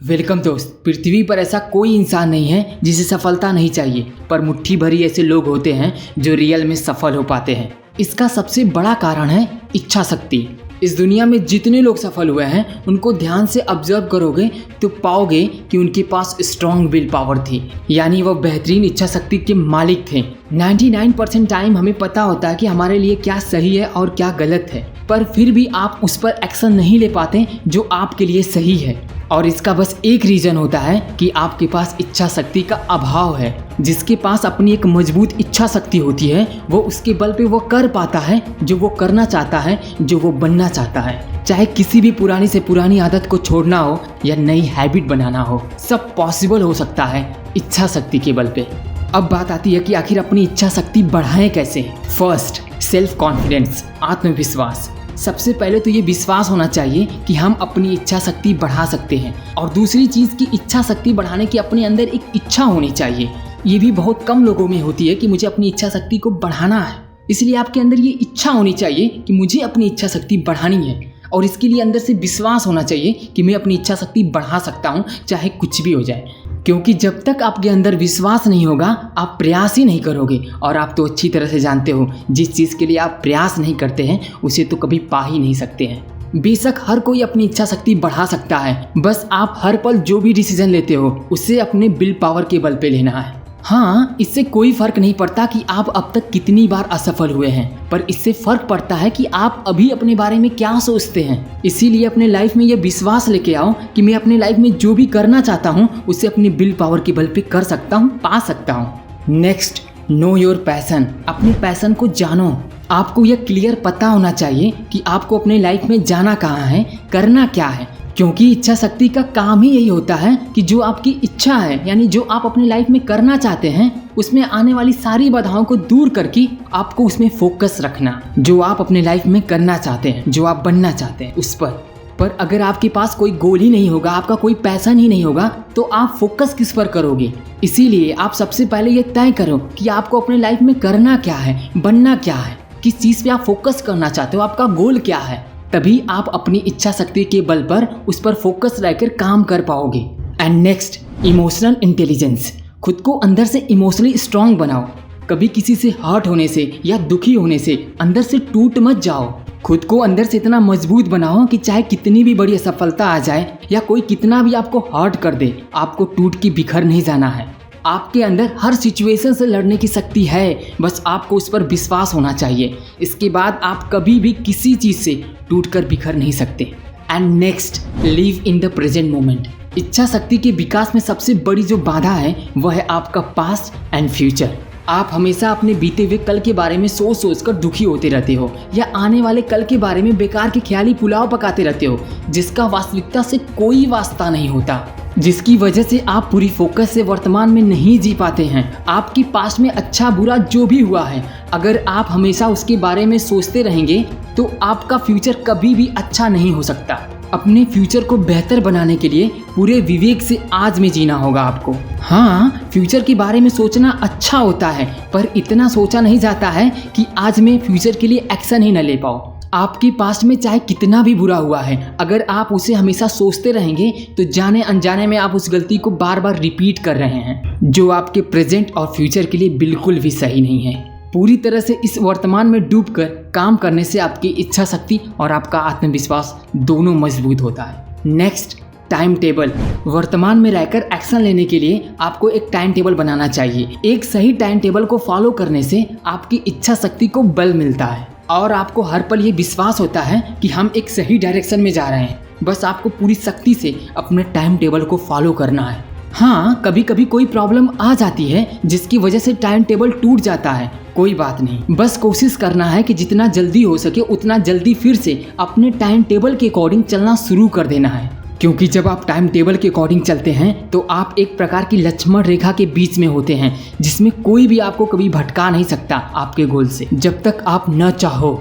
Welcome दोस्त। पृथ्वी पर ऐसा कोई इंसान नहीं है जिसे सफलता नहीं चाहिए, पर मुट्ठी भरी ऐसे लोग होते हैं जो रियल में सफल हो पाते हैं। इसका सबसे बड़ा कारण है इच्छा शक्ति। इस दुनिया में जितने लोग सफल हुए हैं उनको ध्यान से ऑब्जर्व करोगे तो पाओगे कि उनके पास स्ट्रॉन्ग विल पावर थी, यानी वो बेहतरीन इच्छा शक्ति के मालिक थे। 99% टाइम हमें पता होता है कि हमारे लिए क्या सही है और क्या गलत है, पर फिर भी आप उस पर एक्शन नहीं ले पाते जो आपके लिए सही है। और इसका बस एक रीज़न होता है कि आपके पास इच्छा शक्ति का अभाव है। जिसके पास अपनी एक मजबूत इच्छा शक्ति होती है वो उसके बल पे वो कर पाता है जो वो करना चाहता है, जो वो बनना चाहता है। चाहे किसी भी पुरानी से पुरानी आदत को छोड़ना हो या नई हैबिट बनाना हो, सब पॉसिबल हो सकता है इच्छा शक्ति के बल पे। अब बात आती है कि आखिर अपनी इच्छा शक्ति बढ़ाएं कैसे। फर्स्ट, सेल्फ कॉन्फिडेंस, आत्मविश्वास। सबसे पहले तो ये विश्वास होना चाहिए कि हम अपनी इच्छा शक्ति बढ़ा सकते हैं, और दूसरी चीज़ की इच्छा शक्ति बढ़ाने की अपने अंदर एक इच्छा होनी चाहिए। ये भी बहुत कम लोगों में होती है कि मुझे अपनी इच्छा शक्ति को बढ़ाना है, इसलिए आपके अंदर ये इच्छा होनी चाहिए कि मुझे अपनी इच्छा शक्ति बढ़ानी है, और इसके लिए अंदर से विश्वास होना चाहिए कि मैं अपनी इच्छा शक्ति बढ़ा सकता हूँ चाहे कुछ भी हो जाए। क्योंकि जब तक आपके अंदर विश्वास नहीं होगा आप प्रयास ही नहीं करोगे, और आप तो अच्छी तरह से जानते हो जिस चीज़ के लिए आप प्रयास नहीं करते हैं उसे तो कभी पा ही नहीं सकते हैं। बेशक हर कोई अपनी इच्छा शक्ति बढ़ा सकता है, बस आप हर पल जो भी डिसीजन लेते हो उसे अपने विल पावर के बल पे लेना है। हाँ, इससे कोई फर्क नहीं पड़ता कि आप अब तक कितनी बार असफल हुए हैं, पर इससे फर्क पड़ता है कि आप अभी अपने बारे में क्या सोचते हैं। इसीलिए अपने लाइफ में ये विश्वास लेके आओ कि मैं अपने लाइफ में जो भी करना चाहता हूँ उसे अपनी विल पावर के बल पे कर सकता हूँ, पा सकता हूँ। Next, know your passion. अपने पैशन को जानो। आपको यह क्लियर पता होना चाहिए कि आपको अपने लाइफ में जाना कहाँ है, करना क्या है। क्योंकि इच्छा शक्ति का काम ही यही होता है कि जो आपकी इच्छा है, यानी जो आप अपनी लाइफ में करना चाहते हैं, उसमें आने वाली सारी बाधाओं को दूर करके आपको उसमें फोकस रखना। जो आप अपने लाइफ में करना चाहते हैं, जो आप बनना चाहते हैं उस पर अगर आपके पास कोई गोल ही नहीं होगा, आपका कोई पैशन ही नहीं होगा, तो आप फोकस किस पर करोगे। इसीलिए आप सबसे पहले ये तय करो कि आपको अपने लाइफ में करना क्या है, बनना क्या है, किस चीज़ पे आप फोकस करना चाहते हो, आपका गोल क्या है। तभी आप अपनी इच्छा शक्ति के बल पर उस पर फोकस रहकर काम कर पाओगे। And next, emotional intelligence. खुद को अंदर से इमोशनली स्ट्रांग बनाओ। कभी किसी से हर्ट होने से या दुखी होने से अंदर से टूट मत जाओ। खुद को अंदर से इतना मजबूत बनाओ कि चाहे कितनी भी बड़ी असफलता आ जाए या कोई कितना भी आपको हर्ट कर दे, आपको टूट के बिखर नहीं जाना है। आपके अंदर हर सिचुएशन से लड़ने की शक्ति है, बस आपको उस पर विश्वास होना चाहिए। इसके बाद आप कभी भी किसी चीज़ से टूटकर बिखर नहीं सकते। And next, live in the present moment. इच्छा शक्ति के विकास में सबसे बड़ी जो बाधा है वह है आपका पास्ट एंड फ्यूचर। आप हमेशा अपने बीते हुए कल के बारे में सोच कर दुखी होते रहते हो, या आने वाले कल के बारे में बेकार के ख्याली पुलाव पकाते रहते हो जिसका वास्तविकता से कोई वास्ता नहीं होता, जिसकी वजह से आप पूरी फोकस से वर्तमान में नहीं जी पाते हैं। आपकी पास्ट में अच्छा बुरा जो भी हुआ है, अगर आप हमेशा उसके बारे में सोचते रहेंगे तो आपका फ्यूचर कभी भी अच्छा नहीं हो सकता। अपने फ्यूचर को बेहतर बनाने के लिए पूरे विवेक से आज में जीना होगा आपको। हाँ, फ्यूचर के बारे में सोचना अच्छा होता है, पर इतना सोचा नहीं जाता है कि आज में फ्यूचर के लिए एक्शन ही न ले पाओ। आपके पास्ट में चाहे कितना भी बुरा हुआ है, अगर आप उसे हमेशा सोचते रहेंगे तो जाने अनजाने में आप उस गलती को बार बार रिपीट कर रहे हैं, जो आपके प्रेजेंट और फ्यूचर के लिए बिल्कुल भी सही नहीं है। पूरी तरह से इस वर्तमान में डूबकर काम करने से आपकी इच्छा शक्ति और आपका आत्मविश्वास दोनों मजबूत होता है। Next, time table. वर्तमान में रहकर एक्शन लेने के लिए आपको एक टाइम टेबल बनाना चाहिए। एक सही टाइम टेबल को फॉलो करने से आपकी इच्छा शक्ति को बल मिलता है, और आपको हर पल ये विश्वास होता है कि हम एक सही डायरेक्शन में जा रहे हैं। बस आपको पूरी शक्ति से अपने टाइम टेबल को फॉलो करना है। हाँ, कभी कभी कोई प्रॉब्लम आ जाती है जिसकी वजह से टाइम टेबल टूट जाता है, कोई बात नहीं। बस कोशिश करना है कि जितना जल्दी हो सके उतना जल्दी फिर से अपने टाइम टेबल के अकॉर्डिंग चलना शुरू कर देना है। क्योंकि जब आप टाइम टेबल के अकॉर्डिंग चलते हैं तो आप एक प्रकार की लक्ष्मण रेखा के बीच में होते हैं, जिसमें कोई भी आपको कभी भटका नहीं सकता आपके गोल से, जब तक आप न चाहो।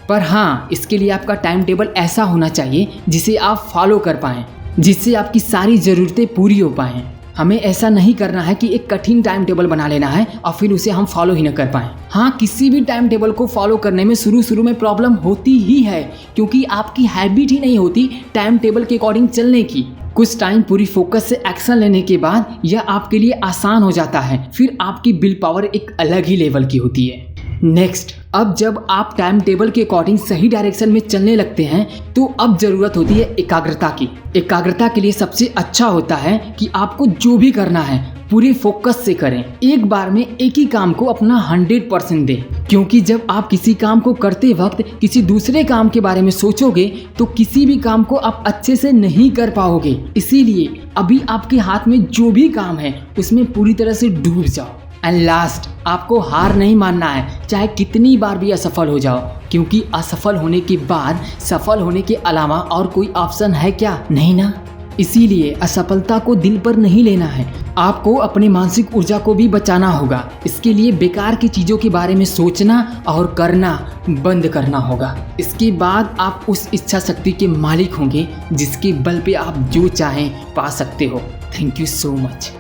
पर हाँ, इसके लिए आपका टाइम टेबल ऐसा होना चाहिए जिसे आप फॉलो कर पाएं, जिससे आपकी सारी ज़रूरतें पूरी हो पाएं। हमें ऐसा नहीं करना है कि एक कठिन टाइम टेबल बना लेना है और फिर उसे हम फॉलो ही न कर पाएं। हाँ, किसी भी टाइम टेबल को फॉलो करने में शुरू में प्रॉब्लम होती ही है, क्योंकि आपकी हैबिट ही नहीं होती टाइम टेबल के अकॉर्डिंग चलने की। कुछ टाइम पूरी फोकस से एक्शन लेने के बाद यह आपके लिए आसान हो जाता है। फिर आपकी विल पावर एक अलग ही लेवल की होती है। नेक्स्ट, अब जब आप टाइम टेबल के अकॉर्डिंग सही डायरेक्शन में चलने लगते हैं तो अब जरूरत होती है एकाग्रता की। एकाग्रता के लिए सबसे अच्छा होता है कि आपको जो भी करना है पूरे फोकस से करें। एक बार में एक ही काम को अपना 100% दें, क्योंकि जब आप किसी काम को करते वक्त किसी दूसरे काम के बारे में सोचोगे तो किसी भी काम को आप अच्छे से नहीं कर पाओगे। इसीलिए अभी आपके हाथ में जो भी काम है उसमें पूरी तरह से डूब जाओ। एंड लास्ट, आपको हार नहीं मानना है, चाहे कितनी बार भी असफल हो जाओ, क्योंकि असफल होने के बाद सफल होने के अलावा और कोई ऑप्शन है क्या? नहीं ना। इसीलिए असफलता को दिल पर नहीं लेना है, आपको अपनी मानसिक ऊर्जा को भी बचाना होगा। इसके लिए बेकार की चीज़ों के बारे में सोचना और करना बंद करना होगा। इसके बाद आप उस इच्छा शक्ति के मालिक होंगे जिसके बल पे आप जो चाहें पा सकते हो। Thank you so much.